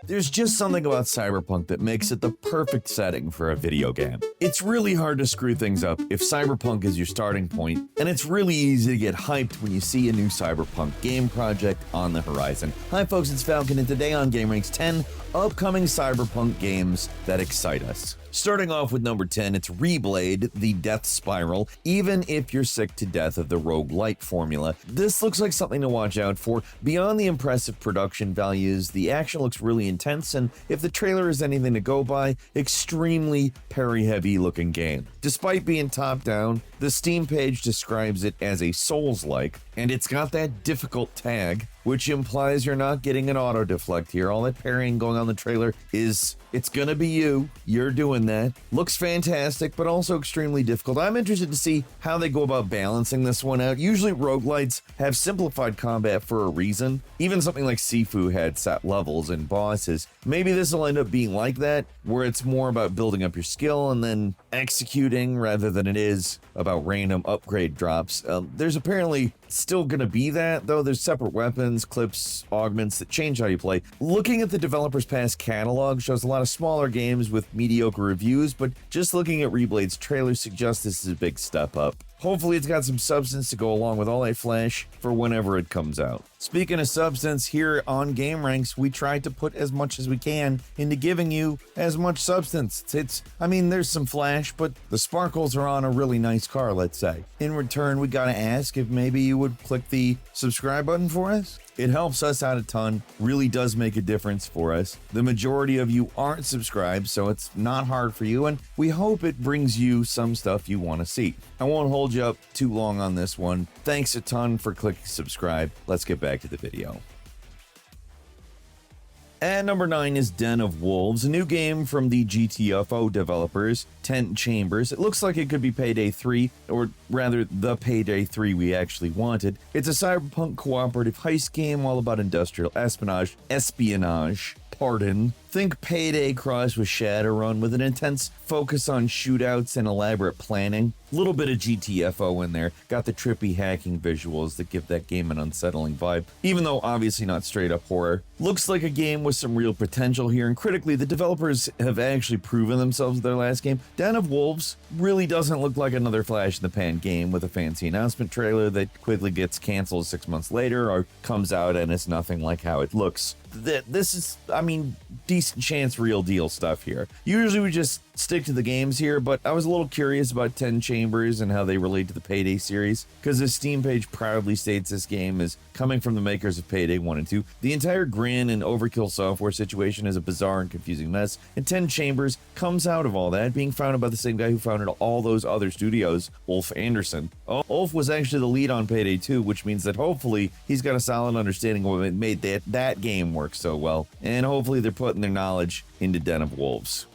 There's just something about Cyberpunk that makes it the perfect setting for a video game. It's really hard to screw things up if Cyberpunk is your starting point, and it's really easy to get hyped when you see a new Cyberpunk game project on the horizon. Hi folks, it's Falcon, and today on gameranx 10 upcoming Cyberpunk games that excite us. Starting off with number 10, it's Reblade, the Death Spiral. Even if you're sick to death of the roguelite formula, this looks like something to watch out for. Beyond the impressive production values, the action looks really intense, and if the trailer is anything to go by, extremely parry-heavy looking game. Despite being top-down, the Steam page describes it as a Souls-like, and it's got that difficult tag, which implies you're not getting an auto-deflect here. All that parrying going on in the trailer is, it's gonna be you. You're doing that. Looks fantastic, but also extremely difficult. I'm interested to see how they go about balancing this one out. Usually roguelites have simplified combat for a reason. Even something like Sifu had set levels and bosses. Maybe this will end up being like that, where it's more about building up your skill and then executing rather than it is about random upgrade drops. There's apparently still gonna be that, though. There's separate weapons, clips, augments that change how you play. Looking at the developer's past catalog shows a lot of smaller games with mediocre reviews, but just looking at Reblade's trailer suggests this is a big step up. Hopefully it's got some substance to go along with all that flash for whenever it comes out. Speaking of substance, here on gameranx, we try to put as much as we can into giving you as much substance. I mean, there's some flash, but the sparkles are on a really nice car, let's say. In return, we gotta ask if maybe you would click the subscribe button for us. It helps us out a ton, really does make a difference for us. The majority of you aren't subscribed, so it's not hard for you, and we hope it brings you some stuff you want to see. I won't hold you up too long on this one. Thanks a ton for clicking subscribe. Let's get back to the video. At number 9 is Den of Wolves, a new game from the GTFO developers, Tent Chambers. It looks like it could be Payday 3, or rather, the Payday 3 we actually wanted. It's a cyberpunk cooperative heist game all about industrial espionage. Think Payday crossed with Shadowrun with an intense focus on shootouts and elaborate planning. A little bit of GTFO in there. Got the trippy hacking visuals that give that game an unsettling vibe, even though obviously not straight up horror. Looks like a game with some real potential here, and critically, the developers have actually proven themselves with their last game. Den of Wolves really doesn't look like another flash in the pan game with a fancy announcement trailer that quickly gets canceled 6 months later or comes out and it's nothing like how it looks. This is, I mean, decent chance real deal stuff here. Usually we just stick to the games here, but I was a little curious about 10 Chambers and how they relate to the Payday series, because the Steam page proudly states this game is coming from the makers of Payday 1 and 2. The entire Grin and Overkill Software situation is a bizarre and confusing mess, and 10 Chambers comes out of all that, being founded by the same guy who founded all those other studios, Ulf Andersson. Ulf was actually the lead on Payday 2, which means that hopefully he's got a solid understanding of what made that game work so well, and hopefully they're putting their knowledge into Den of Wolves.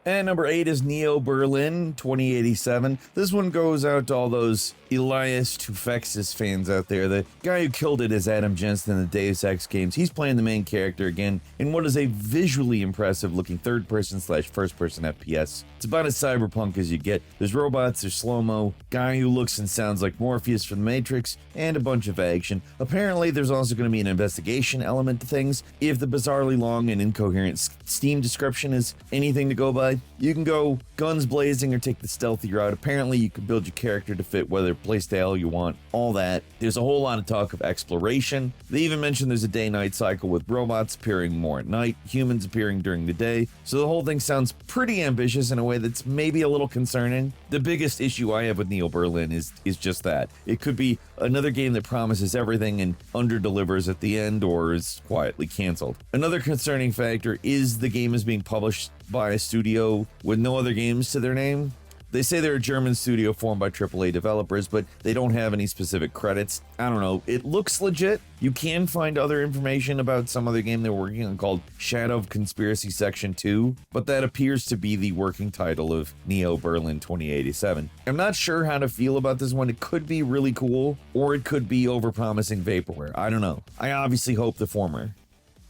And number 8 is Neo Berlin 2087. This one goes out to all those Elias Tufexis fans out there. The guy who killed it is Adam Jensen in the Deus Ex games. He's playing the main character again in what is a visually impressive looking third-person / first-person FPS. It's about as cyberpunk as you get. There's robots, there's slow-mo, guy who looks and sounds like Morpheus from The Matrix, and a bunch of action. Apparently, there's also going to be an investigation element to things. If the bizarrely long and incoherent Steam description is anything to go by, you can go guns blazing or take the stealthy route. Apparently, you can build your character to fit whether playstyle you want, all that. There's a whole lot of talk of exploration. They even mentioned there's a day-night cycle with robots appearing more at night, humans appearing during the day. So the whole thing sounds pretty ambitious in a way that's maybe a little concerning. The biggest issue I have with Neo Berlin is just that. It could be another game that promises everything and under-delivers at the end, or is quietly canceled. Another concerning factor is the game is being published by a studio with no other games to their name. They say they're a German studio formed by AAA developers, but they don't have any specific credits. I don't know. It looks legit. You can find other information about some other game they're working on called Shadow of Conspiracy Section 2, but that appears to be the working title of Neo Berlin 2087. I'm not sure how to feel about this one. It could be really cool, or it could be overpromising vaporware. I don't know. I obviously hope the former.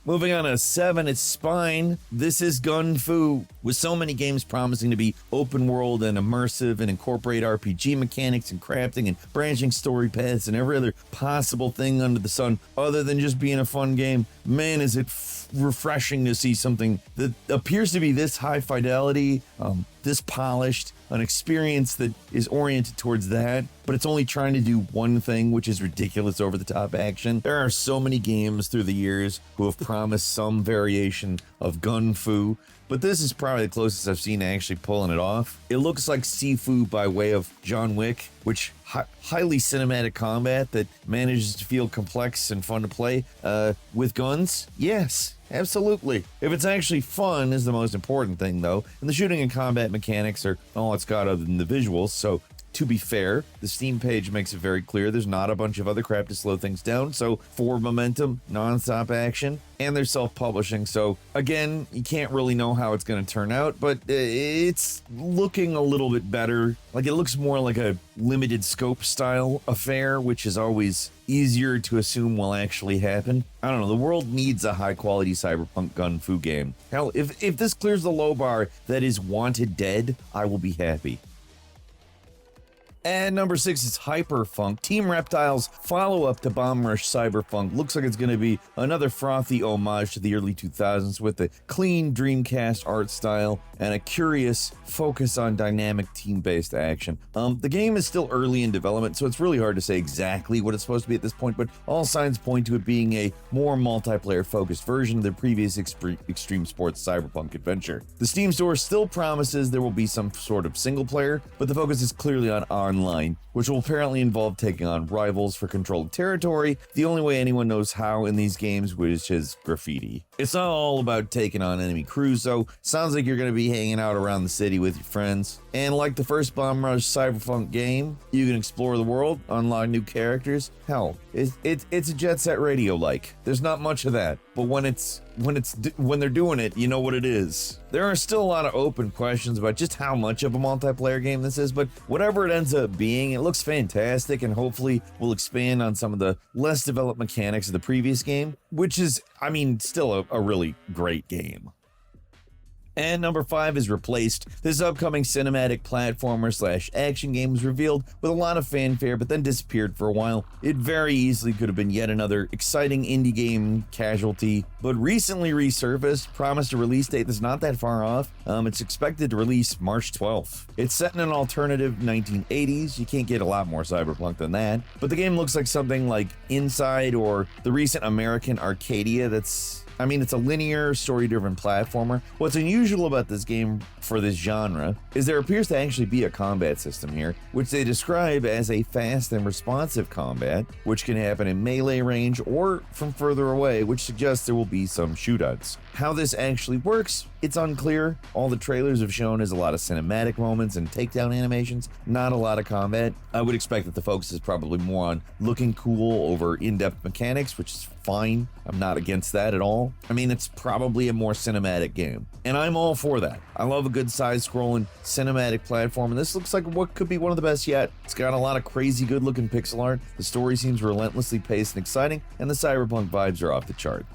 Moving on to 7, it's Spine. This is Gun Fu. With so many games promising to be open world and immersive and incorporate RPG mechanics and crafting and branching story paths and every other possible thing under the sun other than just being a fun game, man, is it refreshing to see something that appears to be this high fidelity, this polished, an experience that is oriented towards that, but it's only trying to do one thing, which is ridiculous over-the-top action. There are so many games through the years who have promised some variation of Gun Fu, but this is probably the closest I've seen to actually pulling it off. It looks like Sifu by way of John Wick, which highly cinematic combat that manages to feel complex and fun to play with guns. Yes, absolutely. If it's actually fun is the most important thing, though, and the shooting and combat mechanics are all it's got other than the visuals, so to be fair, the Steam page makes it very clear there's not a bunch of other crap to slow things down, so forward momentum, non-stop action, and they're self-publishing, so again, you can't really know how it's going to turn out, but it's looking a little bit better. Like, it looks more like a limited scope style affair, which is always easier to assume will actually happen. I don't know, the world needs a high-quality cyberpunk Gun Fu game. Hell, if this clears the low bar that is Wanted Dead, I will be happy. And number 6 is Hyperfunk, Team Reptile's follow-up to Bomb Rush Cyberpunk. Looks like it's going to be another frothy homage to the early 2000s with a clean Dreamcast art style and a curious focus on dynamic team-based action. The game is still early in development, so it's really hard to say exactly what it's supposed to be at this point, but all signs point to it being a more multiplayer-focused version of the previous Extreme Sports Cyberpunk adventure. The Steam store still promises there will be some sort of single-player, but the focus is clearly on online, which will apparently involve taking on rivals for control of territory, the only way anyone knows how in these games, which is graffiti. It's not all about taking on enemy crews, though. Sounds like you're going to be hanging out around the city with your friends. And like the first Bomb Rush Cyberpunk game, you can explore the world, unlock new characters. Hell, it's a Jet Set Radio-like. There's not much of that, but when they're doing it, you know what it is. There are still a lot of open questions about just how much of a multiplayer game this is, but whatever it ends up being, it looks fantastic and hopefully will expand on some of the less developed mechanics of the previous game, which is, I mean, still a really great game. And number 5 is Replaced. This upcoming cinematic platformer/action game was revealed with a lot of fanfare, but then disappeared for a while. It very easily could have been yet another exciting indie game casualty, but recently resurfaced, promised a release date that's not that far off. It's expected to release March 12th. It's set in an alternative 1980s. You can't get a lot more cyberpunk than that, but the game looks like something like Inside or the recent American Arcadia it's a linear, story-driven platformer. What's unusual about this game for this genre is there appears to actually be a combat system here, which they describe as a fast and responsive combat, which can happen in melee range or from further away, which suggests there will be some shootouts. How this actually works, it's unclear. All the trailers have shown is a lot of cinematic moments and takedown animations, not a lot of combat. I would expect that the focus is probably more on looking cool over in-depth mechanics, which is fine. I'm not against that at all. I mean, it's probably a more cinematic game, and I'm all for that. I love a good side-scrolling cinematic platform, and this looks like what could be one of the best yet. It's got a lot of crazy good-looking pixel art, the story seems relentlessly paced and exciting, and the cyberpunk vibes are off the chart.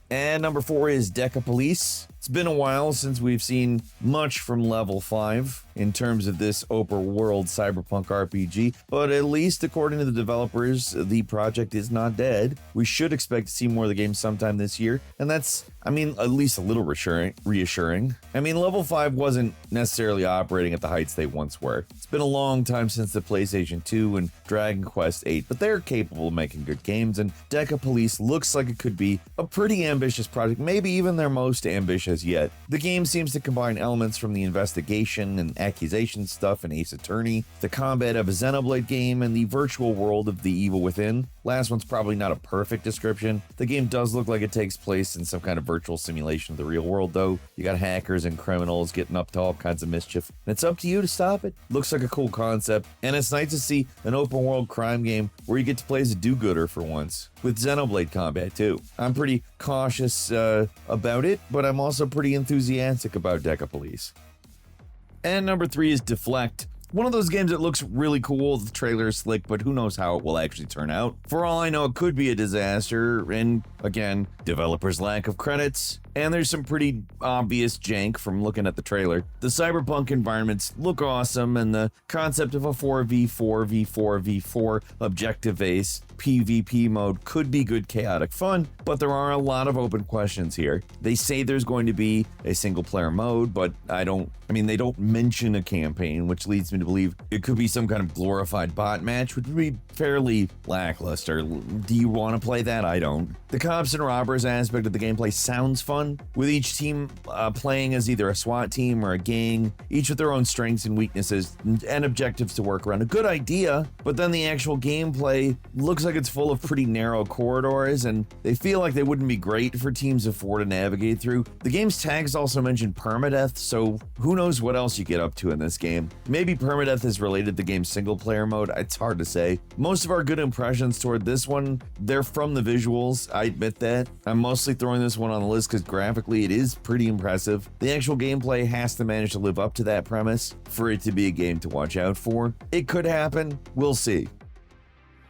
And number 4 is Decapolice. It's been a while since we've seen much from Level 5 in terms of this open world cyberpunk RPG, but at least according to the developers, the project is not dead. We should expect to see more of the game sometime this year, and that's, at least a little reassuring. Level 5 wasn't necessarily operating at the heights they once were. It's been a long time since the PlayStation 2 and Dragon Quest 8, but they're capable of making good games, and Decapolice looks like it could be a pretty ambitious project, maybe even their most ambitious yet. The game seems to combine elements from the investigation and accusation stuff in Ace Attorney, the combat of a Xenoblade game, and the virtual world of The Evil Within. Last one's probably not a perfect description. The game does look like it takes place in some kind of virtual simulation of the real world, though. You got hackers and criminals getting up to all kinds of mischief, and it's up to you to stop it. Looks like a cool concept, and it's nice to see an open world crime game where you get to play as a do-gooder for once, with Xenoblade combat too. I'm pretty cautious about it, but I'm also pretty enthusiastic about Decapolice. And number 3 is Defect. One of those games that looks really cool, the trailer is slick, but who knows how it will actually turn out. For all I know, it could be a disaster, and again, developers' lack of credits, and there's some pretty obvious jank from looking at the trailer. The cyberpunk environments look awesome, and the concept of a 4v4v4v4 objective-based PvP mode could be good chaotic fun, but there are a lot of open questions here. They say there's going to be a single-player mode, but they don't mention a campaign, which leads me to believe it could be some kind of glorified bot match, which would be fairly lackluster. Do you want to play that? I don't. The cops and robbers aspect of the gameplay sounds fun, with each team playing as either a SWAT team or a gang, each with their own strengths and weaknesses and objectives to work around. A good idea, but then the actual gameplay looks like it's full of pretty narrow corridors, and they feel like they wouldn't be great for teams of 4 to navigate through. The game's tags also mention permadeath, so who knows what else you get up to in this game. Maybe permadeath is related to the game's single-player mode, it's hard to say. Most of our good impressions toward this one, they're from the visuals, I admit that. I'm mostly throwing this one on the list because graphically it is pretty impressive. The actual gameplay has to manage to live up to that premise for it to be a game to watch out for. It could happen, we'll see.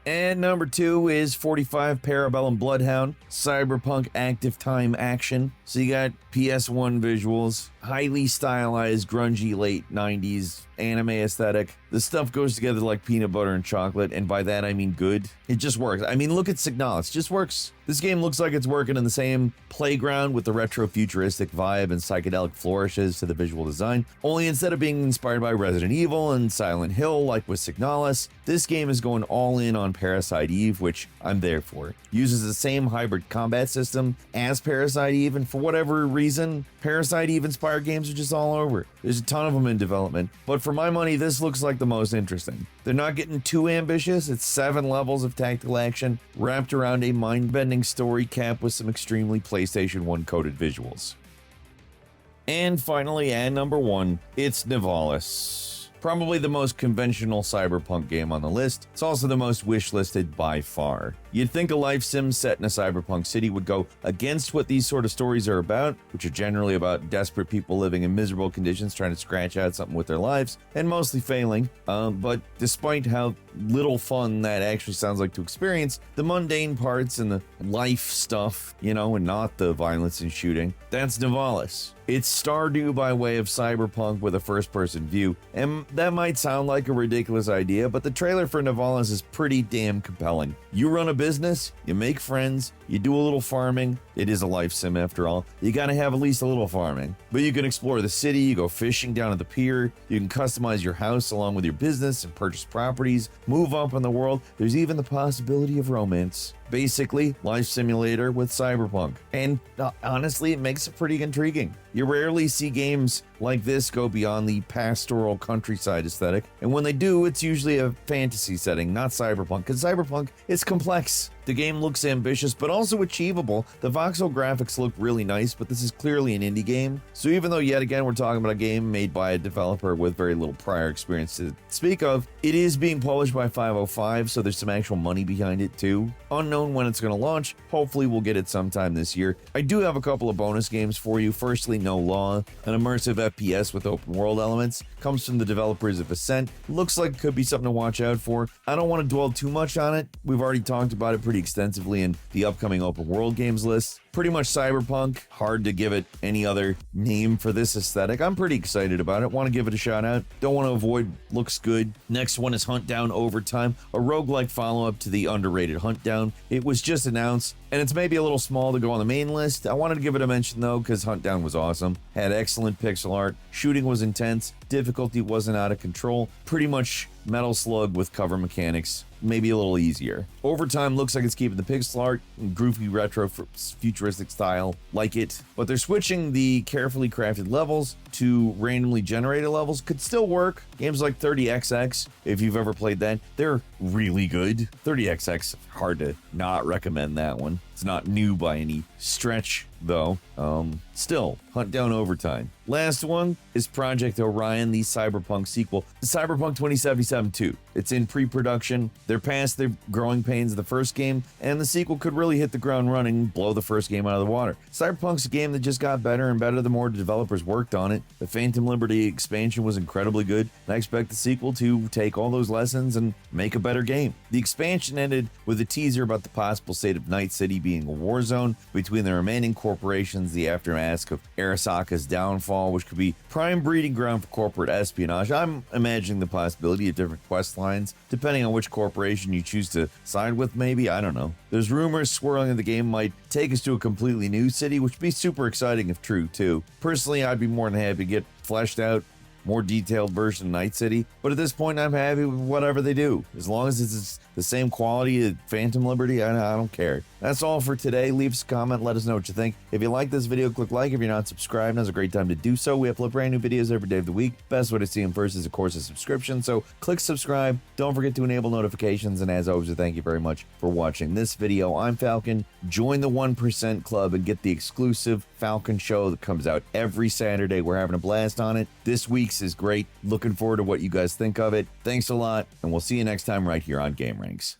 And number 2 is 45 PARABELLUM Bloodhound, cyberpunk active time action. So you got PS1 visuals, highly stylized, grungy late 90s anime aesthetic. The stuff goes together like peanut butter and chocolate, and by that I mean good. It just works. I mean, look at Signalis, it just works. This game looks like it's working in the same playground with the retro futuristic vibe and psychedelic flourishes to the visual design, only instead of being inspired by Resident Evil and Silent Hill like with Signalis, this game is going all in on Parasite Eve, which I'm there for. Uses the same hybrid combat system as Parasite Eve, and for whatever reason, Parasite Eve inspired games are just all over. There's a ton of them in development, but for my money, this looks like the most interesting. They're not getting too ambitious. It's 7 levels of tactical action wrapped around a mind-bending story capped with some extremely PlayStation 1 coded visuals. And finally, at number 1, it's Nivalis. Probably the most conventional cyberpunk game on the list. It's also the most wishlisted by far. You'd think a life sim set in a cyberpunk city would go against what these sort of stories are about, which are generally about desperate people living in miserable conditions trying to scratch out something with their lives, and mostly failing. But despite how little fun that actually sounds like to experience, the mundane parts and the life stuff, and not the violence and shooting, that's Nivalis. It's Stardew by way of cyberpunk with a first-person view, and that might sound like a ridiculous idea, but the trailer for Nivalis is pretty damn compelling. You run a business, you make friends, you do a little farming. It is a life sim after all. You gotta have at least a little farming. But you can explore the city, you go fishing down at the pier, you can customize your house along with your business and purchase properties, move up in the world. There's even the possibility of romance. Basically, life simulator with cyberpunk. And honestly, it makes it pretty intriguing. You rarely see games like this go beyond the pastoral countryside aesthetic, and when they do, it's usually a fantasy setting, not cyberpunk, because cyberpunk is complex. The game looks ambitious, but also achievable. The voxel graphics look really nice, but this is clearly an indie game. So even though yet again we're talking about a game made by a developer with very little prior experience to speak of, it is being published by 505, so there's some actual money behind it too. Unknown when it's going to launch. Hopefully we'll get it sometime this year. I do have a couple of bonus games for you. Firstly, No Law, an immersive FPS with open world elements. Comes from the developers of Ascent. Looks like it could be something to watch out for. I don't want to dwell too much on it. We've already talked about it pretty extensively in the upcoming open world games list. Pretty much cyberpunk. Hard to give it any other name for this aesthetic. I'm pretty excited about it. Want to give it a shout out. Don't want to avoid. Looks good. Next one is Huntdown Overtime, a roguelike follow-up to the underrated Huntdown. It was just announced, and it's maybe a little small to go on the main list. I wanted to give it a mention though, because Huntdown was awesome. Had excellent pixel art. Shooting was intense. Difficulty wasn't out of control. Pretty much Metal Slug with cover mechanics. Maybe a little easier. Overtime looks like it's keeping the pixel art and groovy retro futuristic style like it, but they're switching the carefully crafted levels to randomly generated levels. Could still work. Games like 30XX, if you've ever played that, they're really good. 30XX, hard to not recommend that one. It's not new by any stretch though. Still, Huntdown Overtime. Last one is Project Orion, the cyberpunk sequel to Cyberpunk 2077 2. It's in pre-production. They're past the growing pains of the first game, and the sequel could really hit the ground running, blow the first game out of the water. Cyberpunk's a game that just got better and better the more developers worked on it. The Phantom Liberty expansion was incredibly good, and I expect the sequel to take all those lessons and make a better game. The expansion ended with a teaser about the possible state of Night City being a war zone between the remaining corporations, the aftermath of Arasaka's downfall, which could be prime breeding ground for corporate espionage. I'm imagining the possibility of different quest lines, depending on which corporation you choose to side with, maybe, I don't know. There's rumors swirling that the game might take us to a completely new city, which would be super exciting if true, too. Personally, I'd be more than happy to get fleshed out, more detailed version of Night City, but at this point I'm happy with whatever they do. As long as it's the same quality as Phantom Liberty, I don't care. That's all for today. Leave us a comment, let us know what you think. If you like this video, click like. If you're not subscribed, now's a great time to do so. We upload brand new videos every day of the week. Best way to see them first is, of course, a subscription, so click subscribe. Don't forget to enable notifications, and as always, I thank you very much for watching this video. I'm Falcon. Join the 1% Club and get the exclusive Falcon show that comes out every Saturday. We're having a blast on it. This week's is great. Looking forward to what you guys think of it. Thanks a lot, and we'll see you next time right here on gameranx.